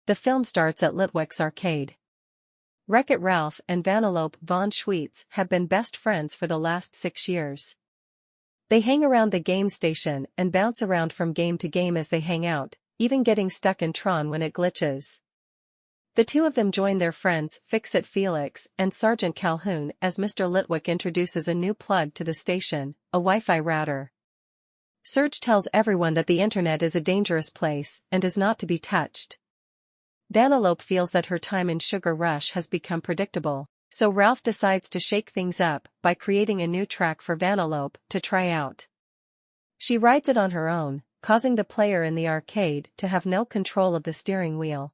The film starts at Litwick's arcade. Wreck-It Ralph and Vanellope von Schweetz have been best friends for the last 6 years. They hang around the game station and bounce around from game to game as they hang out, even getting stuck in Tron when it glitches. The two of them join their friends Fix-It Felix and Sergeant Calhoun as Mr. Litwick introduces a new plug to the station, a Wi-Fi router. Serge tells everyone that the internet is a dangerous place and is not to be touched. Vanellope feels that her time in Sugar Rush has become predictable, so Ralph decides to shake things up by creating a new track for Vanellope to try out. She rides it on her own, causing the player in the arcade to have no control of the steering wheel.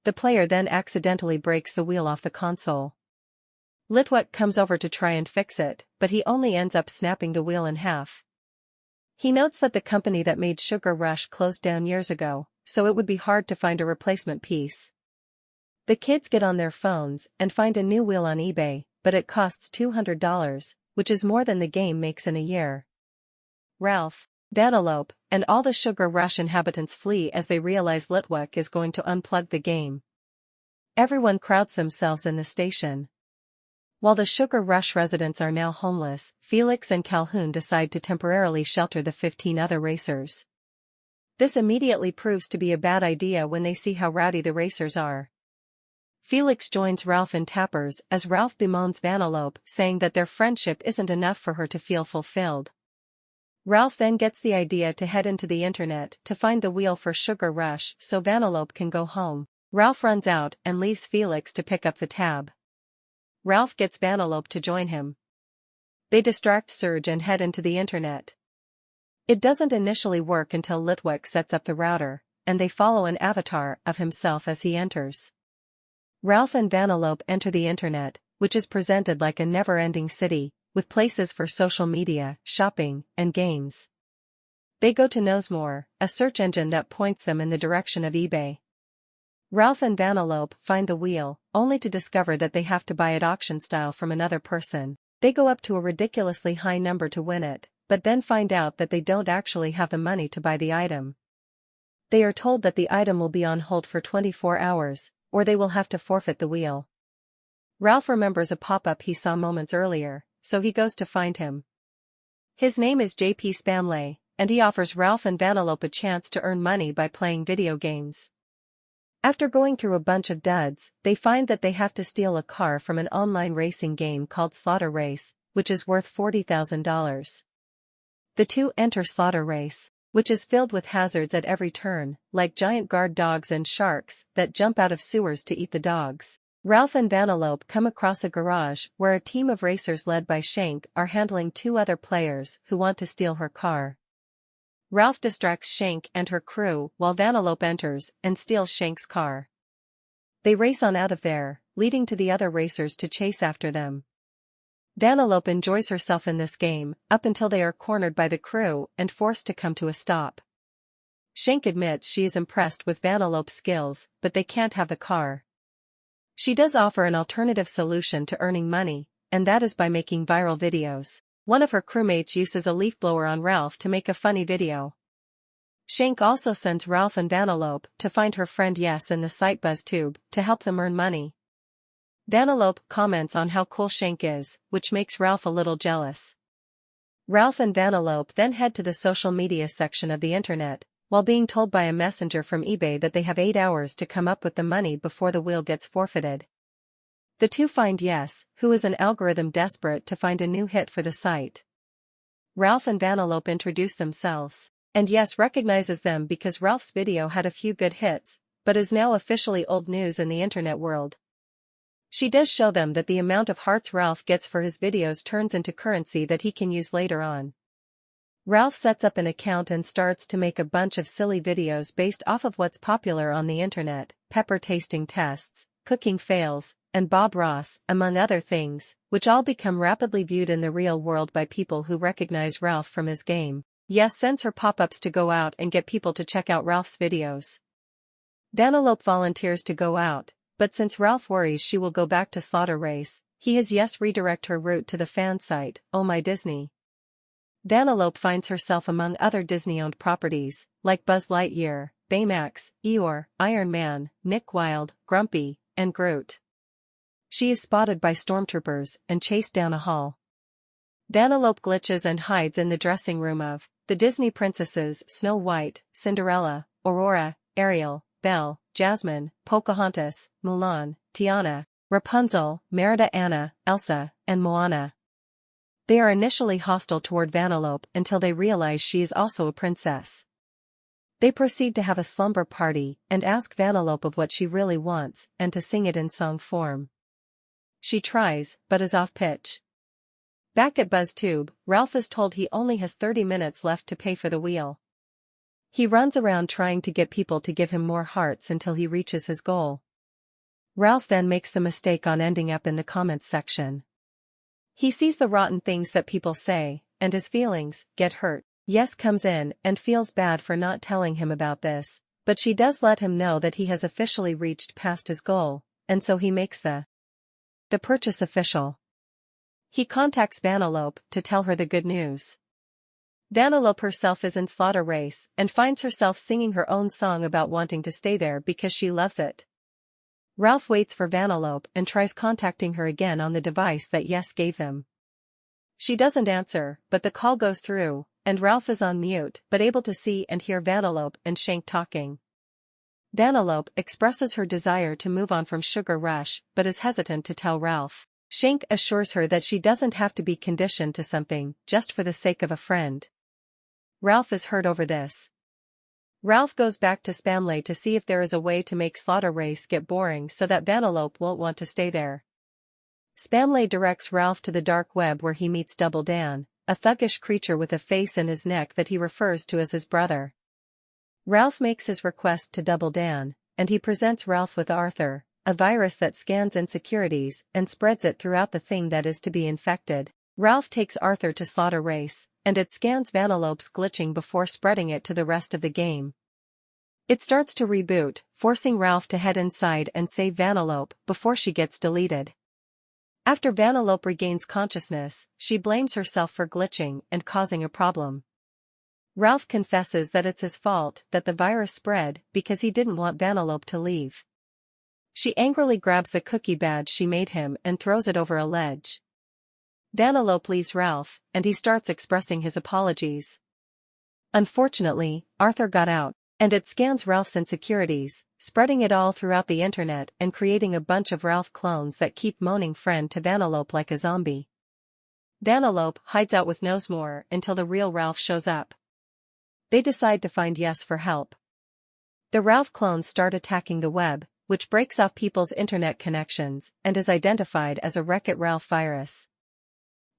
The player then accidentally breaks the wheel off the console. Litwick comes over to try and fix it, but he only ends up snapping the wheel in half. He notes that the company that made Sugar Rush closed down years ago, so it would be hard to find a replacement piece. The kids get on their phones and find a new wheel on eBay, but it costs $200, which is more than the game makes in a year. Ralph, Vanellope, and all the Sugar Rush inhabitants flee as they realize Litwick is going to unplug the game. Everyone crowds themselves in the station. While the Sugar Rush residents are now homeless, Felix and Calhoun decide to temporarily shelter the 15 other racers. This immediately proves to be a bad idea when they see how rowdy the racers are. Felix joins Ralph in Tappers as Ralph bemoans Vanellope, saying that their friendship isn't enough for her to feel fulfilled. Ralph then gets the idea to head into the internet to find the wheel for Sugar Rush so Vanellope can go home. Ralph runs out and leaves Felix to pick up the tab. Ralph gets Vanellope to join him. They distract Serge and head into the internet. It doesn't initially work until Litwick sets up the router, and they follow an avatar of himself as he enters. Ralph and Vanellope enter the internet, which is presented like a never-ending city, with places for social media, shopping, and games. They go to Knowsmore, a search engine that points them in the direction of eBay. Ralph and Vanellope find the wheel, only to discover that they have to buy it auction-style from another person. They go up to a ridiculously high number to win it, but then find out that they don't actually have the money to buy the item. They are told that the item will be on hold for 24 hours, or they will have to forfeit the wheel. Ralph remembers a pop-up he saw moments earlier, so he goes to find him. His name is JP Spamley, and he offers Ralph and Vanellope a chance to earn money by playing video games. After going through a bunch of duds, they find that they have to steal a car from an online racing game called Slaughter Race, which is worth $40,000. The two enter Slaughter Race, which is filled with hazards at every turn, like giant guard dogs and sharks that jump out of sewers to eat the dogs. Ralph and Vanellope come across a garage where a team of racers led by Shank are handling 2 other players who want to steal her car. Ralph distracts Shank and her crew while Vanellope enters and steals Shank's car. They race on out of there, leading to the other racers to chase after them. Vanellope enjoys herself in this game, up until they are cornered by the crew and forced to come to a stop. Shank admits she is impressed with Vanellope's skills, but they can't have the car. She does offer an alternative solution to earning money, and that is by making viral videos. One of her crewmates uses a leaf blower on Ralph to make a funny video. Shank also sends Ralph and Vanellope to find her friend Yes in the site BuzzTube to help them earn money. Vanellope comments on how cool Shank is, which makes Ralph a little jealous. Ralph and Vanellope then head to the social media section of the internet, while being told by a messenger from eBay that they have 8 hours to come up with the money before the wheel gets forfeited. The two find Yes, who is an algorithm desperate to find a new hit for the site. Ralph and Vanellope introduce themselves, and Yes recognizes them because Ralph's video had a few good hits, but is now officially old news in the internet world. She does show them that the amount of hearts Ralph gets for his videos turns into currency that he can use later on. Ralph sets up an account and starts to make a bunch of silly videos based off of what's popular on the internet, pepper tasting tests, cooking fails, and Bob Ross, among other things, which all become rapidly viewed in the real world by people who recognize Ralph from his game. Yes sends her pop-ups to go out and get people to check out Ralph's videos. Vanellope volunteers to go out, but since Ralph worries she will go back to Slaughter Race, he has Yes redirect her route to the fan site, Oh My Disney. Vanellope finds herself among other Disney-owned properties, like Buzz Lightyear, Baymax, Eeyore, Iron Man, Nick Wilde, Grumpy, and Groot. She is spotted by stormtroopers and chased down a hall. Vanellope glitches and hides in the dressing room of the Disney princesses Snow White, Cinderella, Aurora, Ariel, Belle, Jasmine, Pocahontas, Mulan, Tiana, Rapunzel, Merida, Anna, Elsa, and Moana. They are initially hostile toward Vanellope until they realize she is also a princess. They proceed to have a slumber party and ask Vanellope of what she really wants and to sing it in song form. She tries, but is off pitch. Back at BuzzTube, Ralph is told he only has 30 minutes left to pay for the wheel. He runs around trying to get people to give him more hearts until he reaches his goal. Ralph then makes the mistake on ending up in the comments section. He sees the rotten things that people say, and his feelings get hurt. Yes comes in and feels bad for not telling him about this, but she does let him know that he has officially reached past his goal, and so he makes the purchase official. He contacts Vanellope to tell her the good news. Vanellope herself is in Slaughter Race and finds herself singing her own song about wanting to stay there because she loves it. Ralph waits for Vanellope and tries contacting her again on the device that Yes gave him. She doesn't answer, but the call goes through, and Ralph is on mute but able to see and hear Vanellope and Shank talking. Vanellope expresses her desire to move on from Sugar Rush but is hesitant to tell Ralph. Shank assures her that she doesn't have to be conditioned to something just for the sake of a friend. Ralph is hurt over this. Ralph goes back to Spamley to see if there is a way to make Slaughter Race get boring so that Vanellope won't want to stay there. Spamley directs Ralph to the dark web where he meets Double Dan, a thuggish creature with a face in his neck that he refers to as his brother. Ralph makes his request to Double Dan, and he presents Ralph with Arthur, a virus that scans insecurities and spreads it throughout the thing that is to be infected. Ralph takes Arthur to Slaughter Race, and it scans Vanellope's glitching before spreading it to the rest of the game. It starts to reboot, forcing Ralph to head inside and save Vanellope before she gets deleted. After Vanellope regains consciousness, she blames herself for glitching and causing a problem. Ralph confesses that it's his fault that the virus spread because he didn't want Vanellope to leave. She angrily grabs the cookie badge she made him and throws it over a ledge. Vanellope leaves Ralph, and he starts expressing his apologies. Unfortunately, Arthur got out, and it scans Ralph's insecurities, spreading it all throughout the internet and creating a bunch of Ralph clones that keep moaning friend to Vanellope like a zombie. Vanellope hides out with Knowsmore until the real Ralph shows up. They decide to find Yes for help. The Ralph clones start attacking the web, which breaks off people's internet connections and is identified as a Wreck-It Ralph virus.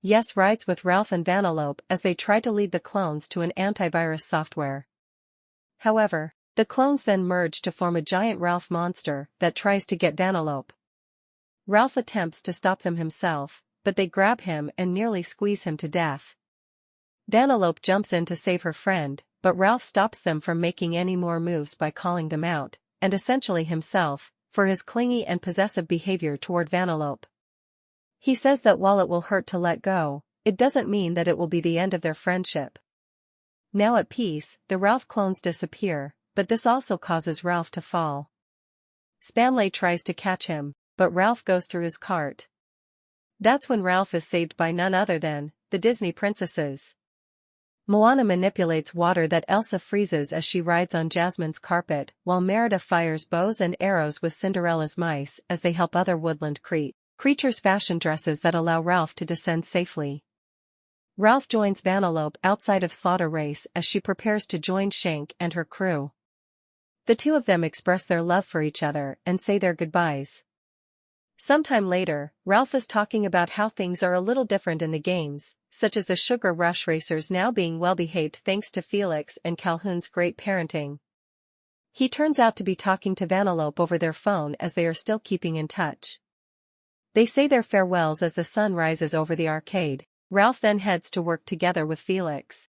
Yes rides with Ralph and Vanellope as they try to lead the clones to an antivirus software. However, the clones then merge to form a giant Ralph monster that tries to get Vanellope. Ralph attempts to stop them himself, but they grab him and nearly squeeze him to death. Vanellope jumps in to save her friend, but Ralph stops them from making any more moves by calling them out, and essentially himself, for his clingy and possessive behavior toward Vanellope. He says that while it will hurt to let go, it doesn't mean that it will be the end of their friendship. Now at peace, the Ralph clones disappear, but this also causes Ralph to fall. Spamley tries to catch him, but Ralph goes through his cart. That's when Ralph is saved by none other than the Disney princesses. Moana manipulates water that Elsa freezes as she rides on Jasmine's carpet, while Merida fires bows and arrows with Cinderella's mice as they help other woodland creatures fashion dresses that allow Ralph to descend safely. Ralph joins Vanellope outside of Slaughter Race as she prepares to join Shank and her crew. The two of them express their love for each other and say their goodbyes. Sometime later, Ralph is talking about how things are a little different in the games, such as the Sugar Rush racers now being well-behaved thanks to Felix and Calhoun's great parenting. He turns out to be talking to Vanellope over their phone as they are still keeping in touch. They say their farewells as the sun rises over the arcade. Ralph then heads to work together with Felix.